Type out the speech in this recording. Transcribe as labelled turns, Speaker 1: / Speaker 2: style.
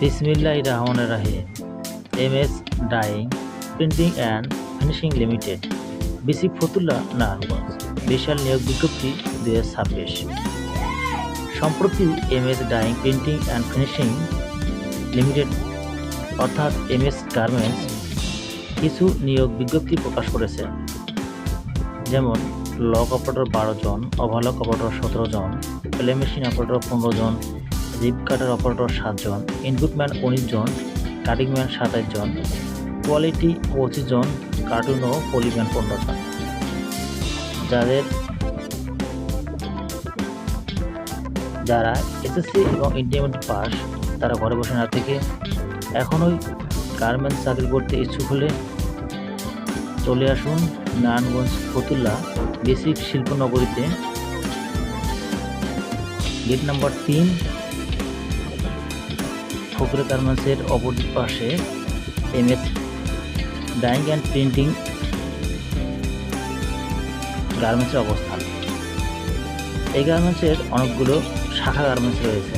Speaker 1: বিসমিল্লাহির রহমানির রহিম। MS dyeing printing and finishing limited, বিসি ফতুল্লা, নারায়ণগঞ্জ। বিশাল নিয়োগ বিজ্ঞপ্তি 2026। সম্প্রতি MS dyeing printing and finishing limited অর্থাৎ এমএস গার্মেন্টস কিছু নিয়োগ বিজ্ঞপ্তি প্রকাশ করেছে। যেমন লক অপারেটর 12 জন, ওভারলক অপারেটর 17 জন, প্লে মেশিন অপারেটর 15 জন, রিপ কাটার অপারেটর 7 জন, ইনপুট ম্যান 19 জন, কাটিং ম্যান 27 জন, কোয়ালিটি 25 জন, কার্টুন ও পলিম্যান 15 জন। যারা এসএসসি এবং ইন্টারমিডিয়েট পাস তারা ঘরে বসে না থেকে এখনই গার্মেন্টস চাকরি করতে ইচ্ছুক হলে চলে আসুন নারায়ণগঞ্জ ফতুল্লা বেসিক শিল্পনগরীতে, গেট নাম্বার 3, ফকরে গার্মেন্টসের অপোজিট পাশে এমএস ডাইং অ্যান্ড প্রিন্টিং গার্মেন্টসের অবস্থান। এই গার্মেন্টসের অনেকগুলো শাখা গার্মেন্টস রয়েছে।